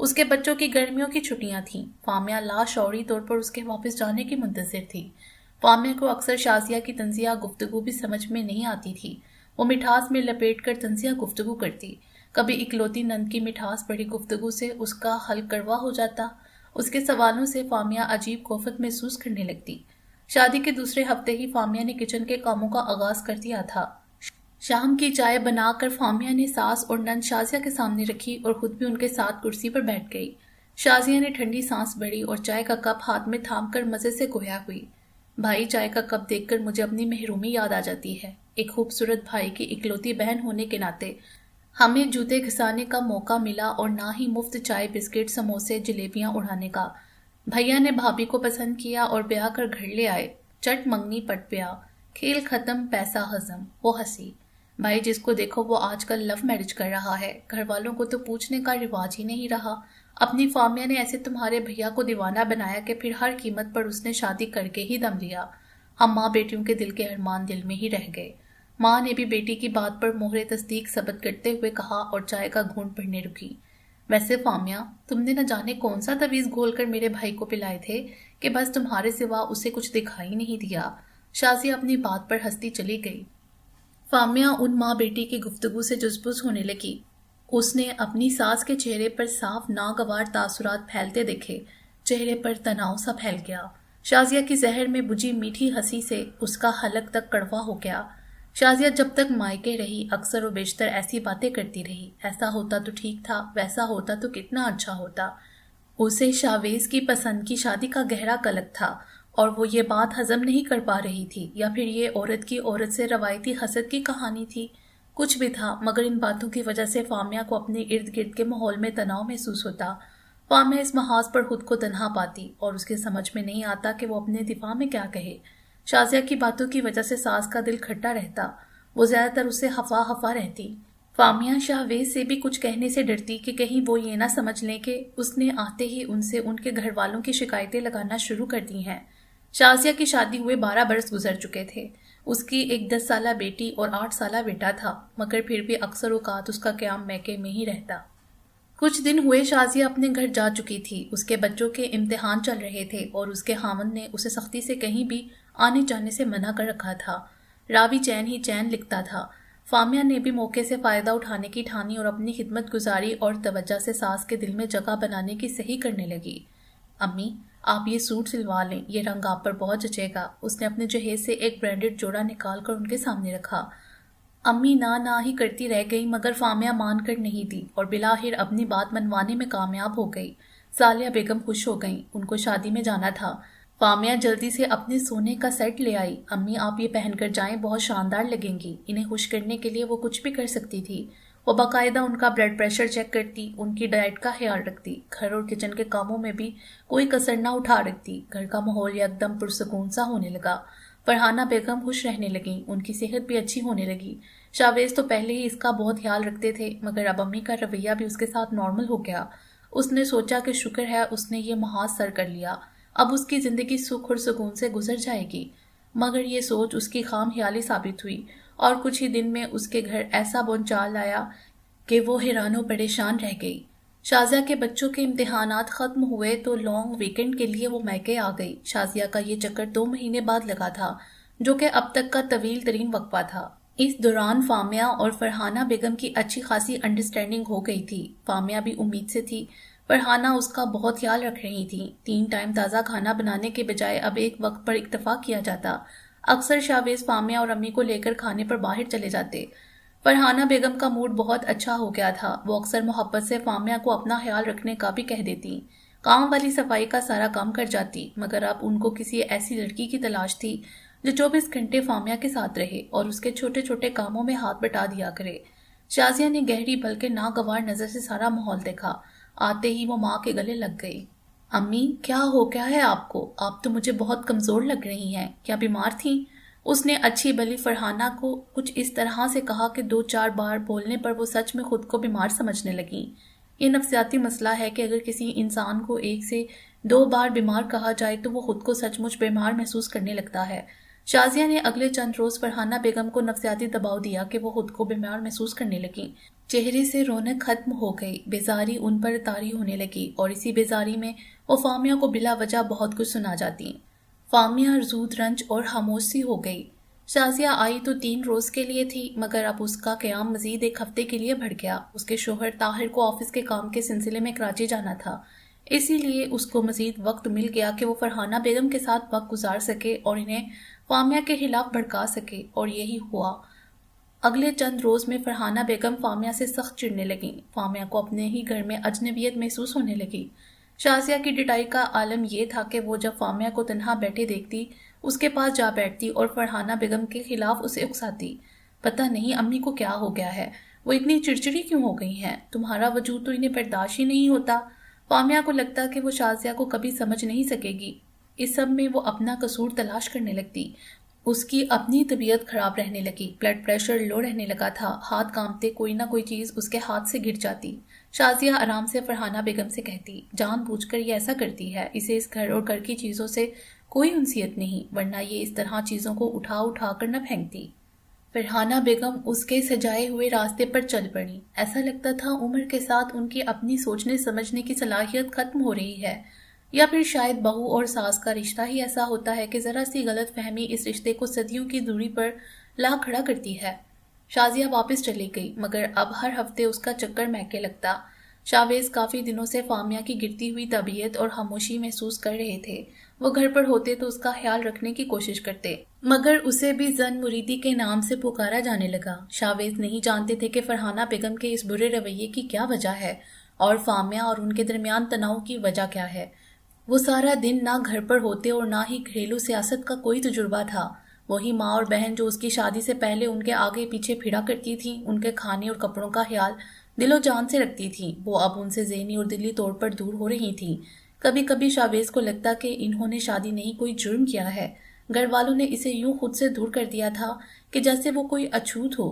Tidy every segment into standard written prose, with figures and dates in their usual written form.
اس کے بچوں کی گرمیوں کی چھٹیاں تھیں۔ فامیہ لاشعوری طور پر اس کے واپس جانے کی منتظر تھی۔ فامیہ کو اکثر شازیہ کی طنزیہ گفتگو بھی سمجھ میں نہیں آتی تھی۔ وہ مٹھاس میں لپیٹ کر طنزیہ گفتگو کرتی۔ کبھی اکلوتی نند کی مٹھاس بڑی گفتگو سے اس کا حل کڑوا ہو جاتا۔ اس کے سوالوں سے فامیہ عجیب کوفت محسوس کرنے لگتی۔ شادی کے دوسرے ہفتے ہی فامیہ نے کچن کے کاموں کا آغاز کر دیا تھا۔ شام کی چائے بنا کر فامیہ نے ساس اور نند شازیہ کے سامنے رکھی اور خود بھی ان کے ساتھ کرسی پر بیٹھ گئی۔ شازیہ نے ٹھنڈی سانس بھری اور چائے کا کپ ہاتھ میں تھام کر مزے سے گویا ہوئی۔ بھائی، چائے کا کپ دیکھ کر مجھے اپنی محرومی یاد آ جاتی ہے۔ ایک خوبصورت بھائی کی اکلوتی بہن ہونے کے ناطے ہمیں جوتے گھسانے کا موقع ملا اور نہ ہی مفت چائے، بسکٹ، سموسے، جلیبیاں اڑانے کا۔ بھیا نے بھابھی کو پسند کیا اور بیاہ کر گھر لے آئے۔ چٹ منگنی پٹ بیاہ، کھیل ختم پیسہ ہضم۔ وہ ہنسی۔ بھائی، جس کو دیکھو وہ آج کل لو میرج کر رہا ہے۔ گھر والوں کو تو پوچھنے کا رواج ہی نہیں رہا۔ اپنی فامیہ نے ایسے تمہارے بھیا کو دیوانہ بنایا کہ پھر ہر قیمت پر اس نے شادی کر کے ہی دم لیا۔ ہم ماں بیٹیوں کے دل کے ارمان دل میں ہی رہ گئے۔ ماں نے بھی بیٹی کی بات پر مہر تصدیق ثبت کرتے ہوئے کہا اور چائے کا گھونٹ بھرنے رکی۔ ویسے فامیہ، تم نے نہ جانے کون سا تویز گھول کر میرے بھائی کو پلائے تھے کہ بس تمہارے سوا اسے کچھ دکھائی نہیں دیا۔ شازیہ اپنی بات پر ہنستی چلی گئی۔ فامیہ ان ماں بیٹی کی گفتگو سے جزبز ہونے لگی۔ اس نے اپنی ساس کے چہرے پر صاف ناگوار تاثرات پھیلتے دیکھے۔ چہرے پر تناؤ سا پھیل گیا۔ شازیہ کی زہر میں بجھی میٹھی ہنسی سے اس کا حلق تک کڑوا ہو گیا۔ شازیہ جب تک مائکے رہی اکثر و بیشتر ایسی باتیں کرتی رہی۔ ایسا ہوتا تو ٹھیک تھا، ویسا ہوتا تو کتنا اچھا ہوتا۔ اسے شاویز کی پسند کی شادی کا گہرا قلق تھا اور وہ یہ بات ہضم نہیں کر پا رہی تھی، یا پھر یہ عورت کی عورت سے روایتی حسد کی کہانی تھی۔ کچھ بھی تھا، مگر ان باتوں کی وجہ سے فامیہ کو اپنے ارد گرد کے ماحول میں تناؤ محسوس ہوتا۔ فامیہ اس محاذ پر خود کو تنہا پاتی اور اس کے سمجھ میں نہیں آتا کہ وہ اپنے دفاع میں کیا کہے۔ شازیہ کی باتوں کی وجہ سے ساس کا دل کھٹا رہتا۔ وہ زیادہ تر اس سے ہفا ہفا رہتی۔ فامیہ شاہویز سے بھی کچھ کہنے سے ڈرتی کہ کہیں وہ یہ نہ سمجھ لیں کہ اس نے آتے ہی ان سے ان کے گھر والوں کی شکایتیں لگانا شروع کر دی ہیں۔ شازیہ کی شادی ہوئے 12 برس گزر چکے تھے۔ اس کی ایک 10 سالہ بیٹی اور 8 سالہ بیٹا تھا، مگر پھر بھی اکثر اوقات اس کا قیام میکے میں ہی رہتا۔ کچھ دن ہوئے شازیہ اپنے گھر جا چکی تھی۔ اس کے بچوں کے امتحان چل رہے تھے اور اس کے خاوند نے اسے سختی سے کہیں بھی آنے جانے سے منع کر رکھا تھا۔ راوی چین ہی چین لکھتا تھا۔ فامیہ نے بھی موقع سے فائدہ اٹھانے کی ٹھانی اور اپنی خدمت گزاری اور توجہ سے ساس کے دل میں جگہ بنانے کی صحیح کرنے لگی۔ امی، آپ یہ سوٹ سلوا لیں، یہ رنگ آپ پر بہت جچے گا۔ اس نے اپنے جہیز سے ایک برانڈڈ جوڑا نکال کر ان کے سامنے رکھا۔ امی نہ ہی کرتی رہ گئی، مگر فامیہ مان کر نہیں دی اور بالآخر اپنی بات منوانے میں کامیاب ہو گئی۔ سالیہ بیگم خوش ہو گئیں، ان کو شادی میں جانا تھا۔ فامیہ جلدی سے اپنے سونے کا سیٹ لے آئی۔ امی، آپ یہ پہن کر جائیں، بہت شاندار لگیں گی۔ انہیں خوش کرنے کے لیے وہ کچھ بھی کر سکتی تھی۔ وہ باقاعدہ ان کا بلڈ پریشر چیک کرتی، ان کی ڈائٹ کا خیال رکھتی، گھر اور کچن کے کاموں میں بھی کوئی کسر نہ اٹھا رکھتی۔ گھر کا ماحول یکدم پرسکون سا ہونے لگا۔ فرحانہ بیگم خوش رہنے لگیں، ان کی صحت بھی اچھی ہونے لگی۔ شاویز تو پہلے ہی اس کا بہت خیال رکھتے تھے، مگر اب امی کا رویہ بھی اس کے ساتھ نارمل ہو گیا۔ اس نے سوچا کہ شکر ہے اس نے یہ محاذ سر کر لیا، اب اس کی زندگی سکھ اور سکون سے گزر جائے گی۔ مگر یہ سوچ اس کی خام خیالی ثابت ہوئی اور کچھ ہی دن میں اس کے گھر ایسا بونچال آیا کہ وہ حیران و پریشان رہ گئی۔ شازیہ کے بچوں کے امتحانات ختم ہوئے تو لانگ ویکنڈ کے لیے وہ میکے آ گئی۔ شازیہ کا یہ چکر 2 مہینے بعد لگا تھا، جو کہ اب تک کا طویل ترین وقفہ تھا۔ اس دوران فامیہ اور فرحانہ بیگم کی اچھی خاصی انڈرسٹینڈنگ ہو گئی تھی۔ فامیہ بھی امید سے تھی، فرحانہ اس کا بہت خیال رکھ رہی تھی۔ 3 ٹائم تازہ کھانا بنانے کے بجائے اب ایک وقت پر اکتفا کیا جاتا۔ اکثر شاویز فامیہ اور امی کو لے کر کھانے پر باہر چلے جاتے۔ فرحانہ بیگم کا موڈ بہت اچھا ہو گیا تھا۔ وہ اکثر محبت سے فامیہ کو اپنا خیال رکھنے کا بھی کہہ دیتی۔ کام والی صفائی کا سارا کام کر جاتی، مگر اب ان کو کسی ایسی لڑکی کی تلاش تھی جو 24 گھنٹے فامیہ کے ساتھ رہے اور اس کے چھوٹے چھوٹے کاموں میں ہاتھ بٹا دیا کرے۔ شازیہ نے گہری بلکہ ناگوار نظر سے سارا ماحول دیکھا۔ آتے ہی وہ ماں کے گلے لگ گئی۔ امی، کیا ہو گیا ہے آپ کو؟ آپ تو مجھے بہت کمزور لگ رہی ہیں، کیا بیمار تھیں؟ اس نے اچھی بلی فرحانہ کو کچھ اس طرح سے کہا کہ 2-4 بار بولنے پر وہ سچ میں خود کو بیمار سمجھنے لگیں۔ یہ نفسیاتی مسئلہ ہے کہ اگر کسی انسان کو 1 سے 2 بار بیمار کہا جائے تو وہ خود کو سچ مچ بیمار محسوس کرنے لگتا ہے۔ شازیہ نے اگلے چند روز فرحانہ بیگم کو نفسیاتی دباؤ دیا کہ وہ خود کو بیمار محسوس کرنے لگیں۔ چہرے سے رونق ختم ہو گئی، بیزاری ان پر طاری ہونے لگی اور اسی بیزاری میں وہ فامیہ کو بلا وجہ بہت کچھ سنا جاتی۔ فامیہ زود رنج اور خاموش سی ہو گئی۔ شازیہ آئی تو 3 روز کے لیے تھی، مگر اب اس کا قیام مزید 1 ہفتے کے لیے بڑھ گیا۔ اس کے شوہر طاہر کو آفس کے کام کے سلسلے میں کراچی جانا تھا، اسی لیے اس کو مزید وقت مل گیا کہ وہ فرحانہ بیگم کے ساتھ وقت گزار سکے اور انہیں فامیہ کے خلاف بھڑکا سکے، اور یہی ہوا۔ اگلے چند روز میں فرحانہ بیگم فامیہ سے سخت چڑھنے لگیں۔ فامیہ کو اپنے ہی گھر میں اجنبیت محسوس ہونے لگی۔ شازیہ کی ڈٹائی کا عالم یہ تھا کہ وہ جب فامیہ کو تنہا بیٹھے دیکھتی، اس کے پاس جا بیٹھتی اور فرحانہ بیگم کے خلاف اسے اکساتی۔ پتہ نہیں امی کو کیا ہو گیا ہے، وہ اتنی چڑچڑی کیوں ہو گئی ہیں؟ تمہارا وجود تو انہیں برداشت ہی نہیں ہوتا۔ فامیہ کو لگتا کہ وہ شازیہ کو کبھی سمجھ نہیں سکے گی۔ اس سب میں وہ اپنا قصور تلاش کرنے لگتی۔ اس کی اپنی طبیعت خراب رہنے لگی، بلڈ پریشر لو رہنے لگا تھا، ہاتھ کانپتے، کوئی نہ کوئی چیز اس کے ہاتھ سے گر جاتی۔ شازیہ آرام سے فرحانہ بیگم سے کہتی، جان بوجھ کر یہ ایسا کرتی ہے، اسے اس گھر اور گھر کی چیزوں سے کوئی انسیت نہیں، ورنہ یہ اس طرح چیزوں کو اٹھا اٹھا کر نہ پھینکتی۔ فرحانہ بیگم اس کے سجائے ہوئے راستے پر چل پڑی۔ ایسا لگتا تھا عمر کے ساتھ ان کی اپنی سوچنے سمجھنے کی صلاحیت ختم ہو رہی ہے، یا پھر شاید بہو اور ساس کا رشتہ ہی ایسا ہوتا ہے کہ ذرا سی غلط فہمی اس رشتے کو صدیوں کی دوری پر لا کھڑا کرتی ہے۔ شازیہ واپس چلی گئی، مگر اب ہر ہفتے اس کا چکر میکے لگتا۔ شاویز کافی دنوں سے فامیہ کی گرتی ہوئی طبیعت اور خاموشی محسوس کر رہے تھے۔ وہ گھر پر ہوتے تو اس کا خیال رکھنے کی کوشش کرتے، مگر اسے بھی زن مریدی کے نام سے پکارا جانے لگا۔ شاویز نہیں جانتے تھے کہ فرحانہ بیگم کے اس برے رویے کی کیا وجہ ہے اور فامیہ اور ان کے درمیان تناؤ کی وجہ کیا ہے۔ وہ سارا دن نہ گھر پر ہوتے اور نہ ہی گھریلو سیاست کا کوئی تجربہ تھا۔ وہی ماں اور بہن جو اس کی شادی سے پہلے ان کے آگے پیچھے پھرا کرتی تھیں، ان کے کھانے اور کپڑوں کا خیال دل و جان سے رکھتی تھیں، وہ اب ان سے ذہنی اور دلی طور پر دور ہو رہی تھیں۔ کبھی کبھی شاویز کو لگتا کہ انہوں نے شادی نہیں کوئی جرم کیا ہے، گھر والوں نے اسے یوں خود سے دور کر دیا تھا کہ جیسے وہ کوئی اچھوت ہو۔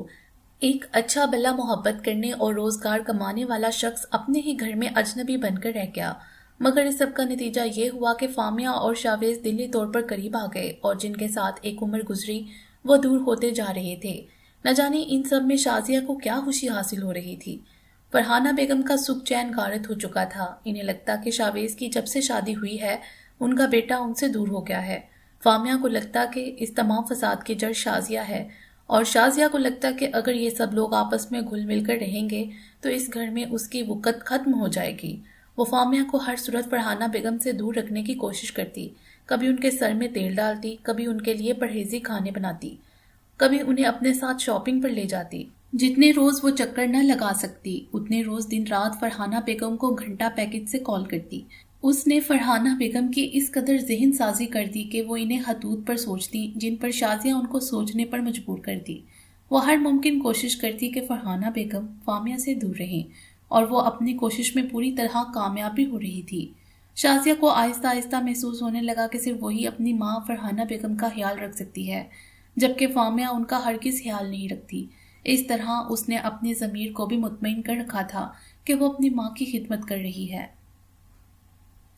ایک اچھا بھلا محبت کرنے اور روزگار کمانے والا شخص اپنے ہی گھر میں اجنبی بن کر رہ گیا۔ مگر اس سب کا نتیجہ یہ ہوا کہ فامیہ اور شاویز دلی طور پر قریب آ گئے، اور جن کے ساتھ ایک عمر گزری وہ دور ہوتے جا رہے تھے۔ نہ جانے ان سب میں شازیہ کو کیا خوشی حاصل ہو رہی تھی۔ فرحانہ بیگم کا سکھ چین غارت ہو چکا تھا۔ انہیں لگتا کہ شاویز کی جب سے شادی ہوئی ہے ان کا بیٹا ان سے دور ہو گیا ہے۔ فامیہ کو لگتا کہ اس تمام فساد کی جڑ شازیہ ہے، اور شازیہ کو لگتا کہ اگر یہ سب لوگ آپس میں گھل مل کر رہیں گے تو اس گھر میں اس کی وقت ختم ہو جائے گی۔ وہ فامیہ کو ہر صورت فرحانہ بیگم سے دور رکھنے کی کوشش کرتی، کبھی ان کے سر میں تیل ڈالتی، کبھی ان کے لیے پرہیزی کھانے بناتی، کبھی انہیں اپنے ساتھ شاپنگ پر لے جاتی۔ جتنے روز وہ چکر نہ لگا سکتی اتنے روز دن رات فرحانہ بیگم کو گھنٹہ پیکج سے کال کرتی۔ اس نے فرحانہ بیگم کی اس قدر ذہن سازی کر دی کہ وہ انہیں خطوط پر سوچتی جن پر شازیہ ان کو سوچنے پر مجبور کر دی۔ وہ ہر ممکن کوشش کرتی کہ فرحانہ بیگم فامیہ سے دور رہیں، اور وہ اپنی کوشش میں پوری طرح کامیاب بھی ہو رہی تھی۔ شازیہ کو آہستہ آہستہ محسوس ہونے لگا کہ صرف وہی اپنی ماں فرحانہ بیگم کا خیال رکھ سکتی ہے، جبکہ فامیہ ان کا ہرگز خیال نہیں رکھتی۔ اس طرح اس نے اپنے ضمیر کو بھی مطمئن کر رکھا تھا کہ وہ اپنی ماں کی خدمت کر رہی ہے۔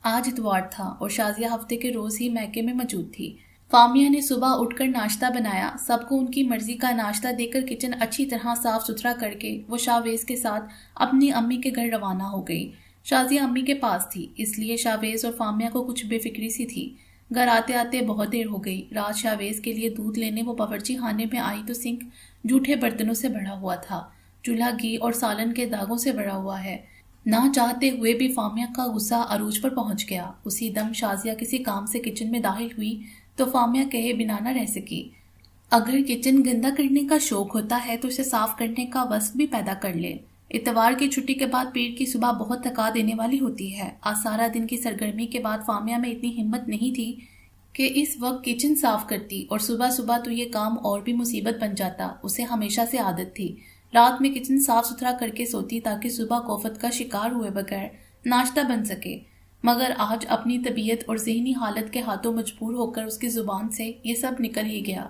آج اتوار تھا اور شازیہ ہفتے کے روز ہی میکے میں موجود تھی۔ فامیہ نے صبح اٹھ کر ناشتہ بنایا، سب کو ان کی مرضی کا ناشتہ دے کر کچن اچھی طرح صاف ستھرا کر کے وہ شاویز کے ساتھ اپنی امی کے گھر روانہ ہو گئی۔ شازیہ امی کے پاس تھی، اس لیے شاویز اور فامیہ کو کچھ بے فکری سی تھی۔ گھر آتے آتے بہت دیر ہو گئی۔ رات شاویز کے لیے دودھ لینے وہ باورچی خانے میں آئی تو سنک جھوٹے برتنوں سے بھرا ہوا تھا، چولہا گھی اور سالن کے داغوں سے بھرا ہوا ہے۔ نہ چاہتے ہوئے بھی فامیہ کا غصہ عروج پر پہنچ گیا۔ اسی دم شازیہ کسی کام سے کچن میں داخل ہوئی تو فامیہ کہے بنا نہ رہ سکی، اگر کچن گندا کرنے کا شوق ہوتا ہے تو اسے صاف کرنے کا وصف بھی پیدا کر لے۔ اتوار کی چھٹی کے بعد پیر کی صبح بہت تھکا دینے والی ہوتی ہے۔ آج سارا دن کی سرگرمی کے بعد فامیہ میں اتنی ہمت نہیں تھی کہ اس وقت کچن صاف کرتی، اور صبح صبح تو یہ کام اور بھی مصیبت بن جاتا۔ اسے ہمیشہ سے عادت تھی رات میں کچن صاف ستھرا کر کے سوتی تاکہ صبح کوفت کا شکار ہوئے بغیر ناشتہ بن سکے، مگر آج اپنی طبیعت اور ذہنی حالت کے ہاتھوں مجبور ہو کر اس کی زبان سے یہ سب نکل ہی گیا۔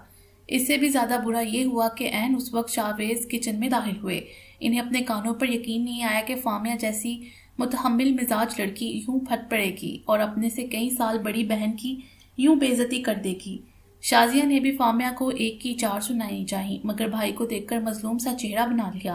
اس سے بھی زیادہ برا یہ ہوا کہ عین اس وقت شاویز کچن میں داخل ہوئے۔ انہیں اپنے کانوں پر یقین نہیں آیا کہ فامیہ جیسی متحمل مزاج لڑکی یوں پھٹ پڑے گی اور اپنے سے کئی سال بڑی بہن کی یوں بے عزتی کر دے گی۔ شازیہ نے بھی فامیہ کو ایک کی 4 سنانی چاہی، مگر بھائی کو دیکھ کر مظلوم سا چہرہ بنا لیا۔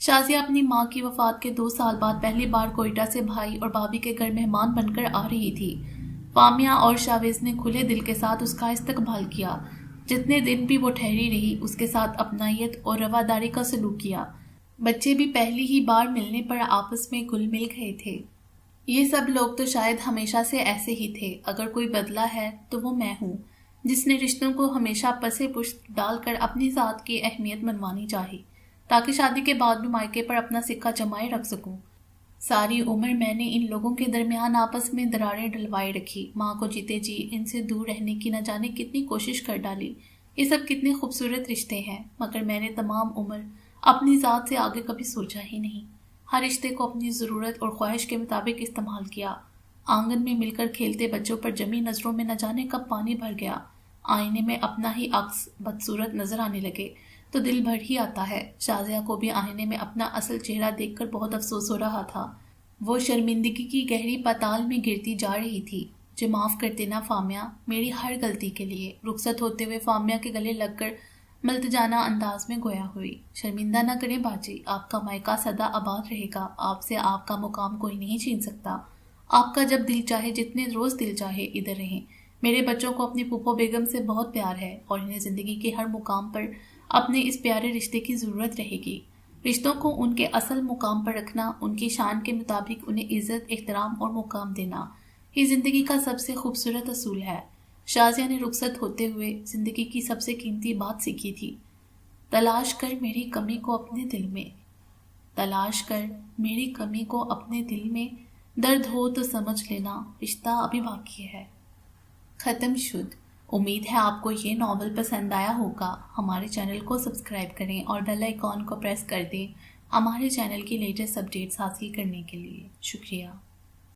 شازیہ اپنی ماں کی وفات کے 2 سال بعد پہلی بار کوئٹہ سے بھائی اور بھابھی کے گھر مہمان بن کر آ رہی تھی۔ فامیہ اور شاویز نے کھلے دل کے ساتھ اس کا استقبال کیا۔ جتنے دن بھی وہ ٹھہری رہی اس کے ساتھ اپنائیت اور رواداری کا سلوک کیا۔ بچے بھی پہلی ہی بار ملنے پر آپس میں گل مل گئے تھے۔ یہ سب لوگ تو شاید ہمیشہ سے ایسے ہی تھے، اگر کوئی بدلا ہے تو وہ میں ہوں، جس نے رشتوں کو ہمیشہ پسے پشت ڈال کر اپنی ذات کی اہمیت منوانی چاہی، تاکہ شادی کے بعد بھی مائکے پر اپنا سکہ جمائے رکھ سکوں۔ ساری عمر میں نے ان لوگوں کے درمیان آپس میں دراریں ڈلوائے رکھی، ماں کو جیتے جی ان سے دور رہنے کی نہ جانے کتنی کوشش کر ڈالی۔ یہ سب کتنے خوبصورت رشتے ہیں، مگر میں نے تمام عمر اپنی ذات سے آگے کبھی سوچا ہی نہیں۔ ہر رشتے کو اپنی ضرورت اور خواہش کے مطابق استعمال کیا۔ آنگن میں مل کر کھیلتے بچوں پر جمی نظروں میں نہ جانے کب پانی بھر گیا۔ آئینے میں اپنا ہی عکس بدصورت نظر آنے لگے تو دل بھر ہی آتا ہے۔ شازیہ کو بھی آئینے میں اپنا اصل چہرہ دیکھ کر بہت افسوس ہو رہا تھا۔ وہ شرمندگی کی گہری پاتال میں گرتی جا رہی تھی۔ مجھے معاف کر دینا فامیہ، میری ہر غلطی کے لیے۔ رخصت ہوتے ہوئے فامیہ کے گلے لگ کر ملتجانہ انداز میں گویا ہوئی۔ شرمندہ نہ کریں باجی، آپ کا مائکہ سدا آباد رہے گا، آپ سے آپ کا مقام کوئی نہیں چھین سکتا۔ آپ کا جب دل چاہے، جتنے روز دل چاہے ادھر رہیں۔ میرے بچوں کو اپنی پھوپھو بیگم سے بہت پیار ہے اور انہیں زندگی کے ہر مقام پر اپنے اس پیارے رشتے کی ضرورت رہے گی۔ رشتوں کو ان کے اصل مقام پر رکھنا، ان کی شان کے مطابق انہیں عزت، احترام اور مقام دینا، یہ زندگی کا سب سے خوبصورت اصول ہے۔ شازیہ نے رخصت ہوتے ہوئے زندگی کی سب سے قیمتی بات سیکھی تھی، تلاش کر میری کمی کو اپنے دل میں، تلاش کر میری کمی کو اپنے دل میں، درد ہو تو سمجھ لینا، رشتہ ابھی باقی ہے۔ ختم شد۔ امید ہے آپ کو یہ ناول پسند آیا ہوگا۔ ہمارے چینل کو سبسکرائب کریں اور بیل آئیکن کو پریس کر دیں ہمارے چینل کی لیٹسٹ اپڈیٹس حاصل کرنے کے لیے۔ شکریہ۔